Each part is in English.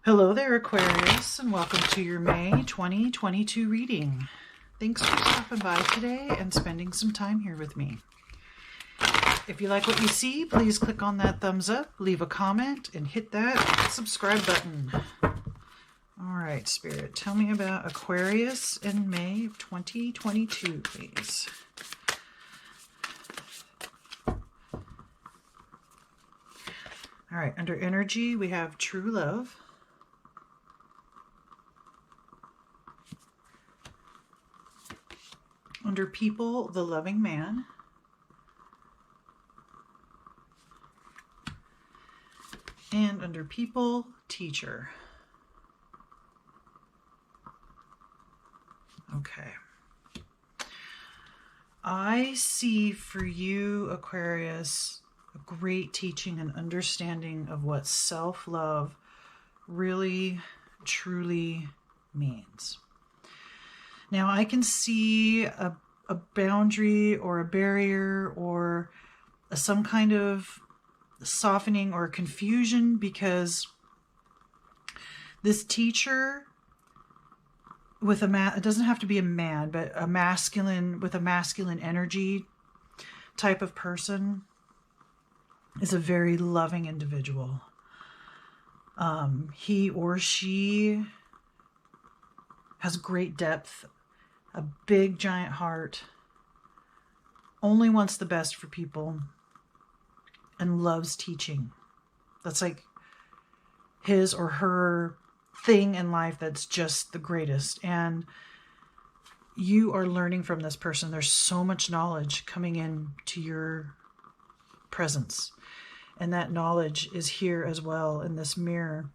Hello there, Aquarius, and welcome to your May 2022 reading. Thanks for stopping by today and spending some time here with me. If you like what you see, please click on that thumbs up, leave a comment, and hit that subscribe button. All right, Spirit, tell me about Aquarius in May of 2022, please. All right, under energy, we have true love. Under people, the loving man. And under people, teacher. Okay. I see for you, Aquarius, a great teaching and understanding of what self-love really, truly means. Now, I can see a boundary or a barrier or some kind of softening or confusion because this teacher with it doesn't have to be a man, but a masculine, with a masculine energy type of person is a very loving individual. He or she has great depth, a big giant heart, only wants the best for people, and loves teaching. That's like his or her thing in life that's just the greatest. And you are learning from this person. There's so much knowledge coming in to your presence. And that knowledge is here as well in this mirror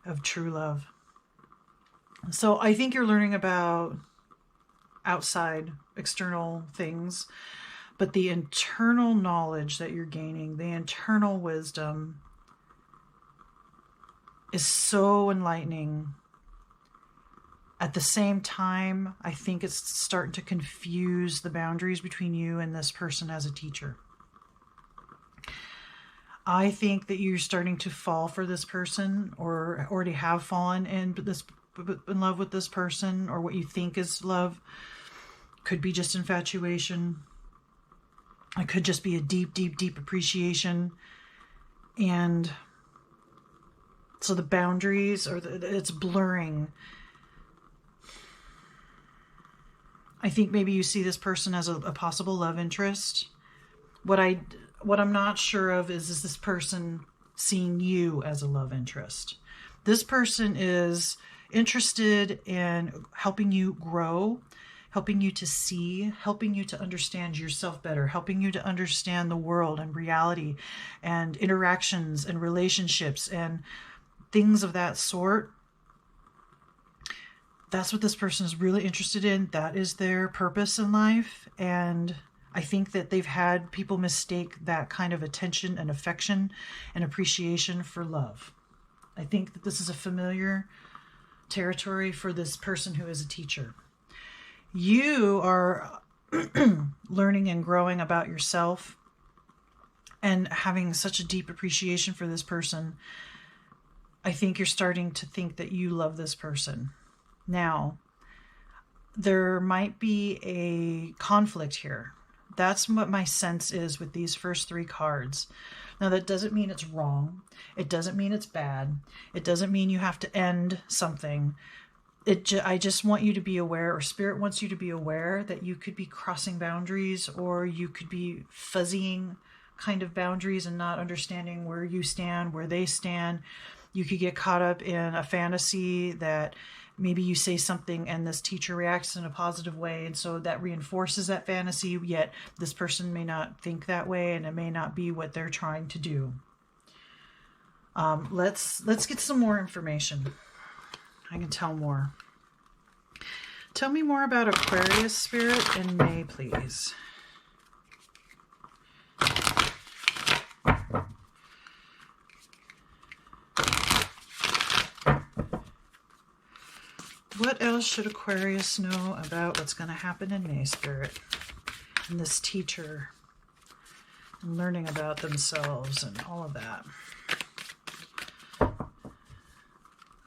of true love. So I think you're learning about outside, external things, but the internal knowledge that you're gaining, the internal wisdom, is so enlightening. At the same time, I think it's starting to confuse the boundaries between you and this person as a teacher. I think that you're starting to fall for this person, or already have fallen in love with this person, or what you think is love. Could be just infatuation. It could just be a deep, deep, deep appreciation. And so the boundaries, it's blurring. I think maybe you see this person as a possible love interest. What I'm not sure of is this person seeing you as a love interest? This person is interested in helping you grow, helping you to see, helping you to understand yourself better, helping you to understand the world and reality and interactions and relationships and things of that sort. That's what this person is really interested in. That is their purpose in life. And I think that they've had people mistake that kind of attention and affection and appreciation for love. I think that this is a familiar territory for this person who is a teacher. You are learning and growing about yourself and having such a deep appreciation for this person. I think you're starting to think that you love this person. Now, there might be a conflict here. That's what my sense is with these first three cards. Now, that doesn't mean it's wrong. It doesn't mean it's bad. It doesn't mean you have to end something. I just want you to be aware, or Spirit wants you to be aware, that you could be crossing boundaries, or you could be fuzzying kind of boundaries and not understanding where you stand, where they stand. You could get caught up in a fantasy that maybe you say something and this teacher reacts in a positive way, and so that reinforces that fantasy, yet this person may not think that way, and it may not be what they're trying to do. Let's get some more information. I can tell more. Tell me more about Aquarius, Spirit, in May, please. What else should Aquarius know about what's going to happen in May, Spirit? And this teacher, and learning about themselves and all of that.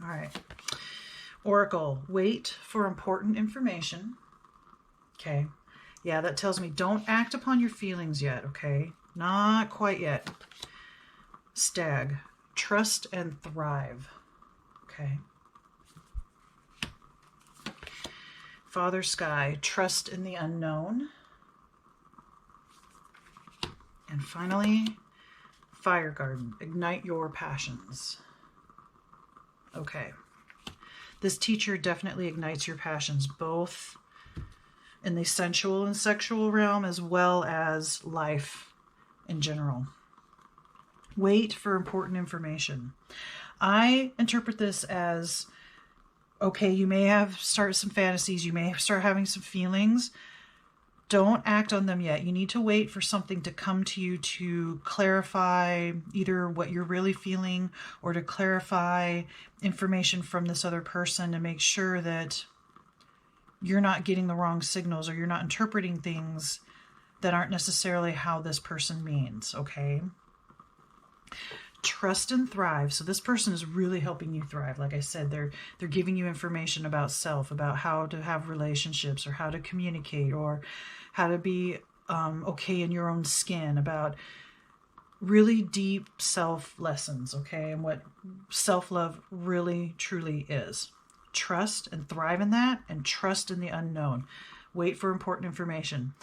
All right. Oracle, wait for important information. Okay. Yeah, that tells me don't act upon your feelings yet, okay? Not quite yet. Stag, trust and thrive. Okay. Father Sky, trust in the unknown. And finally, Fire Garden, ignite your passions. Okay. This teacher definitely ignites your passions, both in the sensual and sexual realm as well as life in general. Wait for important information. I interpret this as, okay, you may have started some fantasies, you may start having some feelings. Don't act on them yet. You need to wait for something to come to you to clarify either what you're really feeling or to clarify information from this other person to make sure that you're not getting the wrong signals or you're not interpreting things that aren't necessarily how this person means, okay? Trust and thrive. So this person is really helping you thrive. Like I said, they're giving you information about self, about how to have relationships or how to communicate or how to be okay in your own skin, about really deep self lessons, okay, and what self-love really truly is. Trust and thrive in that, and trust in the unknown. Wait for important information.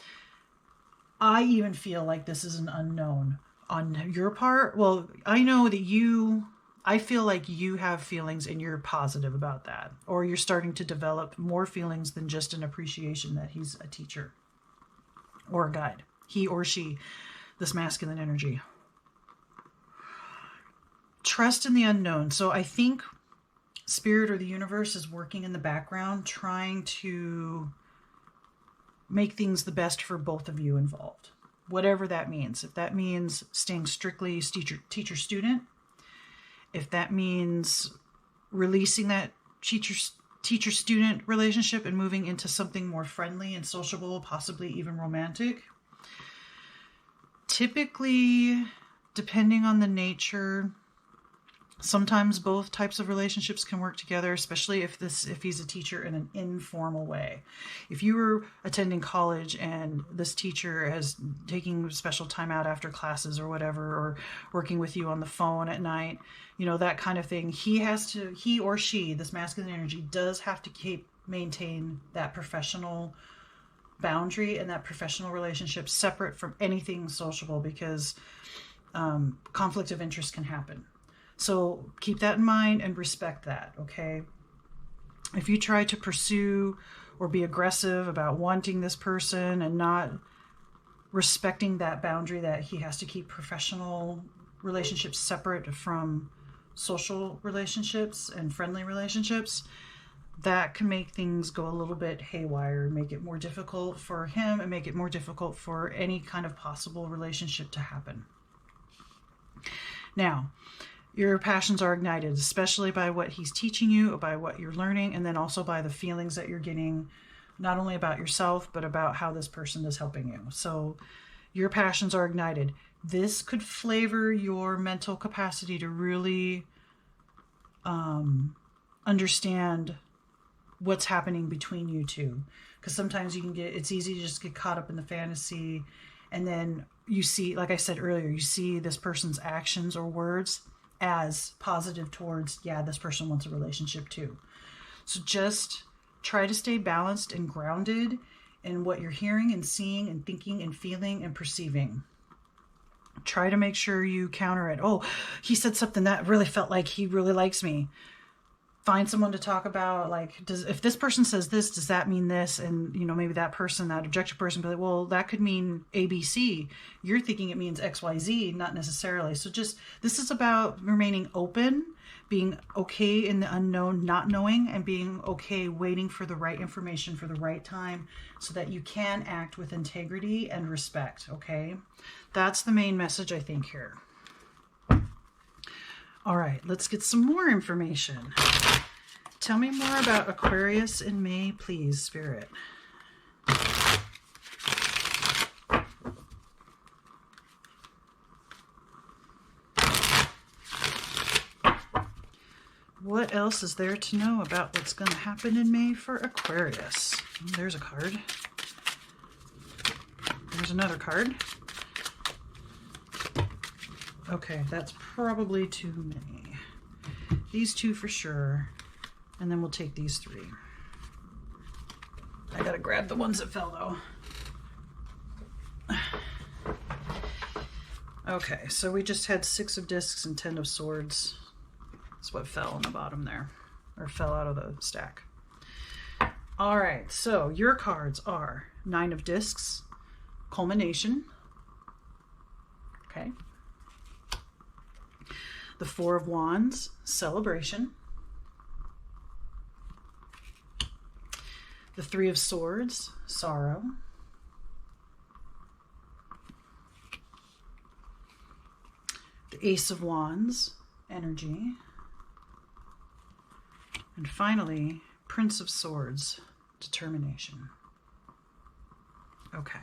I even feel like this is an unknown on your part. Well, I know that I feel like you have feelings and you're positive about that, or you're starting to develop more feelings than just an appreciation that he's a teacher or a guide, he or she, this masculine energy. Trust in the unknown. So I think Spirit or the universe is working in the background, trying to make things the best for both of you involved. Whatever that means. If that means staying strictly teacher-student, if that means releasing that teacher-student relationship and moving into something more friendly and sociable, possibly even romantic. Typically, depending on the nature, sometimes both types of relationships can work together, especially if he's a teacher in an informal way. If you were attending college and this teacher is taking special time out after classes or whatever, or working with you on the phone at night, that kind of thing, he or she, this masculine energy, does have to maintain that professional boundary and that professional relationship separate from anything sociable, because conflict of interest can happen. So keep that in mind and respect that, okay? If you try to pursue or be aggressive about wanting this person and not respecting that boundary that he has to keep professional relationships separate from social relationships and friendly relationships, that can make things go a little bit haywire, make it more difficult for him and make it more difficult for any kind of possible relationship to happen. Now, your passions are ignited, especially by what he's teaching you, by what you're learning, and then also by the feelings that you're getting, not only about yourself, but about how this person is helping you. So your passions are ignited. This could flavor your mental capacity to really understand what's happening between you two. Because sometimes it's easy to just get caught up in the fantasy, and then you see, like I said earlier, you see this person's actions or words as positive towards, yeah, this person wants a relationship too. So just try to stay balanced and grounded in what you're hearing and seeing and thinking and feeling and perceiving. Try to make sure you counter it. Oh, he said something that really felt like he really likes me. Find someone to talk about, like, if this person says this, does that mean this? And, maybe that objective person, be like, well, that could mean ABC. You're thinking it means XYZ, not necessarily. So this is about remaining open, being okay in the unknown, not knowing, and being okay waiting for the right information for the right time so that you can act with integrity and respect, okay? That's the main message, I think, here. All right, let's get some more information. Tell me more about Aquarius in May, please, Spirit. What else is there to know about what's going to happen in May for Aquarius? There's a card. There's another card. Okay, that's probably too many. These two for sure. And then we'll take these three. I gotta grab the ones that fell though. Okay, so we just had 6 of discs and 10 of swords. That's what fell on the bottom there, or fell out of the stack. All right, so your cards are 9 of discs, culmination. Okay. The 4 of wands, celebration. The 3 of swords, sorrow. The Ace of wands, energy. And finally, Prince of swords, determination. Okay.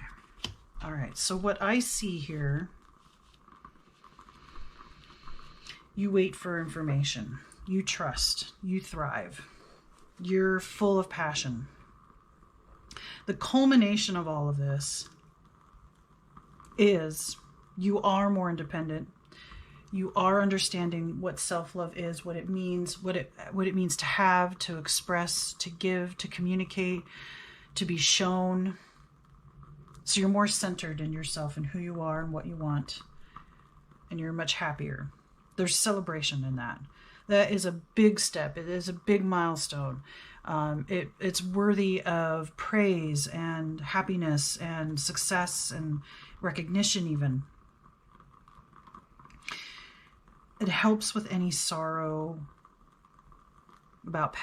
All right. So what I see here, you wait for information. You trust. You thrive. You're full of passion. The culmination of all of this is you are more independent. You are understanding what self-love is, what it means, what it means to have, to express, to give, to communicate, to be shown. So you're more centered in yourself and who you are and what you want. And you're much happier. There's celebration in that. That is a big step. It is a big milestone. It's worthy of praise and happiness and success and recognition even. It helps with any sorrow about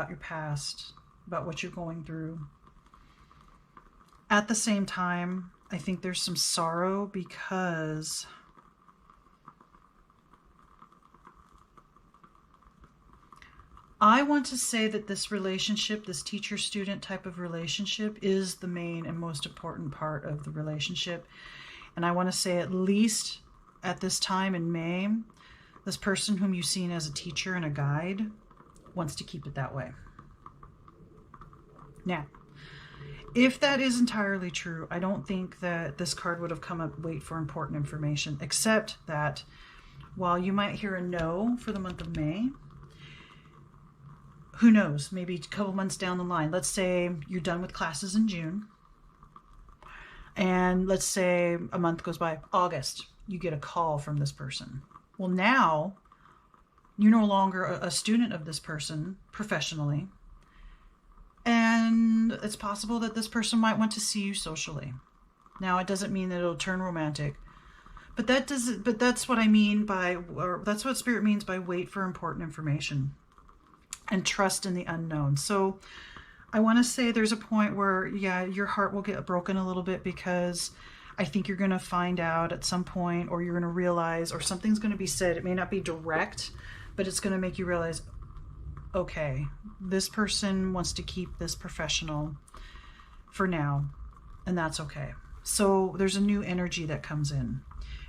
your past, about what you're going through. At the same time, I think there's some sorrow because I want to say that this relationship, this teacher-student type of relationship, is the main and most important part of the relationship. And I want to say, at least at this time in May, this person whom you've seen as a teacher and a guide wants to keep it that way. Now, if that is entirely true, I don't think that this card would have come up, wait for important information, except that while you might hear a no for the month of May, who knows, maybe a couple months down the line, let's say you're done with classes in June, and let's say a month goes by, August, you get a call from this person. Well, now you're no longer a student of this person professionally, and it's possible that this person might want to see you socially. Now, it doesn't mean that it'll turn romantic, but that's what I mean by, or that's what Spirit means by wait for important information and trust in the unknown. So I want to say there's a point where, yeah, your heart will get broken a little bit, because I think you're going to find out at some point, or you're going to realize, or something's going to be said. It may not be direct, but it's going to make you realize, okay, this person wants to keep this professional for now, and that's okay. So there's a new energy that comes in.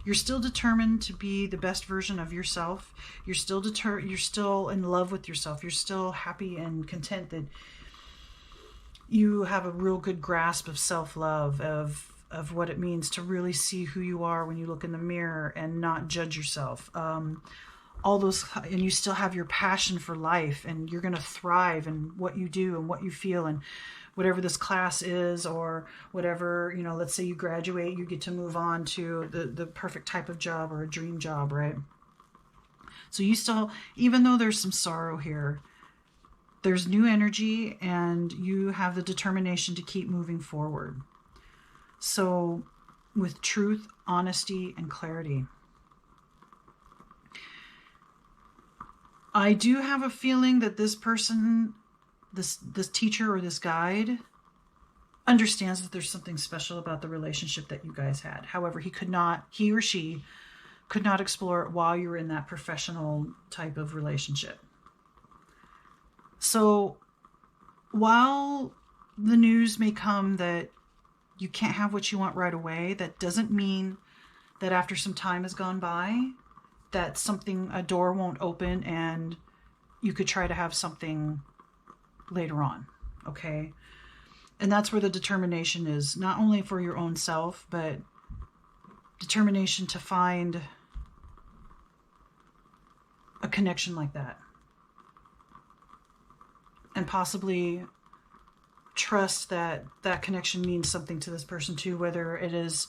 You're still determined to be the best version of yourself. You're still in love with yourself. You're still happy and content that you have a real good grasp of self-love, of what it means to really see who you are when you look in the mirror and not judge yourself. All those, and you still have your passion for life, and you're going to thrive in what you do and what you feel, and whatever this class is, or whatever, let's say you graduate, you get to move on to the perfect type of job or a dream job, right? So you still, even though there's some sorrow here, there's new energy, and you have the determination to keep moving forward. So with truth, honesty, and clarity. I do have a feeling that this person, this teacher or this guide, understands that there's something special about the relationship that you guys had. However, he or she could not explore it while you were in that professional type of relationship. So while the news may come that you can't have what you want right away, that doesn't mean that after some time has gone by, that a door won't open and you could try to have something later on, okay? And that's where the determination is, not only for your own self, but determination to find a connection like that. And possibly trust that that connection means something to this person too, whether it is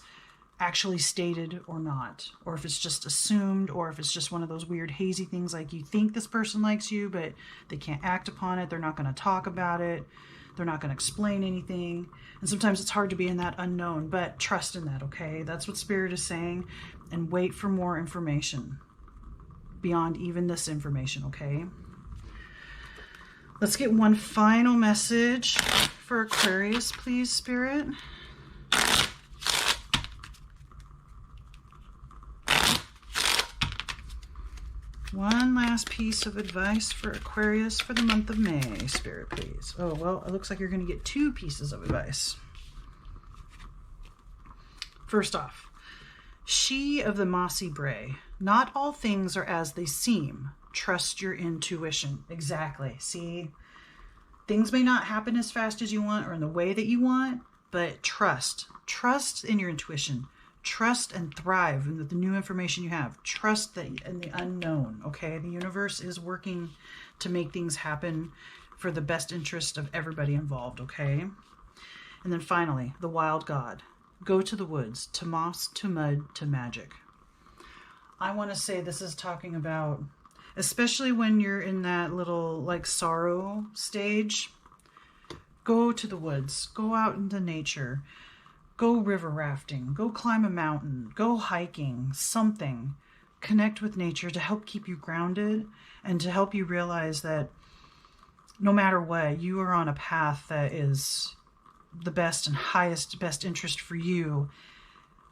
actually stated or not, or if it's just assumed, or if it's just one of those weird hazy things like you think this person likes you, but they can't act upon it. They're not going to talk about it. They're not going to explain anything. And sometimes it's hard to be in that unknown, but trust in that, okay? That's what Spirit is saying. And wait for more information beyond even this information, okay? Let's get one final message for Aquarius, please, Spirit. One last piece of advice for Aquarius for the month of May, Spirit, please. Oh, well, it looks like you're going to get 2 pieces of advice. First off, she of the mossy bray. Not all things are as they seem. Trust your intuition. Exactly. See, things may not happen as fast as you want or in the way that you want, but trust. Trust in your intuition. Trust and thrive in the new information you have. Trust that in the unknown, okay? The universe is working to make things happen for the best interest of everybody involved, okay? And then finally, the wild god. Go to the woods, to moss, to mud, to magic. I want to say this is talking about, especially when you're in that little like sorrow stage, go to the woods, go out into nature, go river rafting, go climb a mountain, go hiking, something. Connect with nature to help keep you grounded and to help you realize that no matter what, you are on a path that is the best and highest, best interest for you,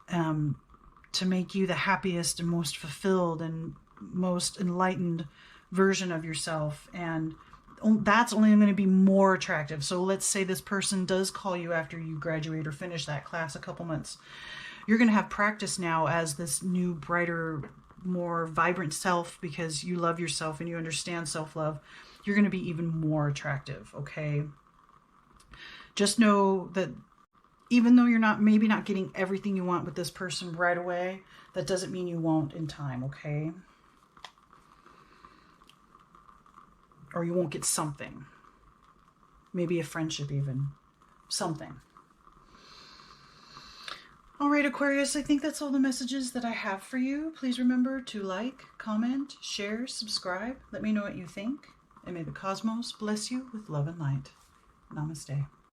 to make you the happiest and most fulfilled and most enlightened version of yourself. And that's only going to be more attractive. So let's say this person does call you after you graduate or finish that class a couple months. You're going to have practice now as this new, brighter, more vibrant self because you love yourself and you understand self-love. You're going to be even more attractive, okay? Just know that even though you're maybe not getting everything you want with this person right away, that doesn't mean you won't in time, okay? Or you won't get something. Maybe a friendship even. Something. All right, Aquarius, I think that's all the messages that I have for you. Please remember to like, comment, share, subscribe. Let me know what you think. And may the cosmos bless you with love and light. Namaste.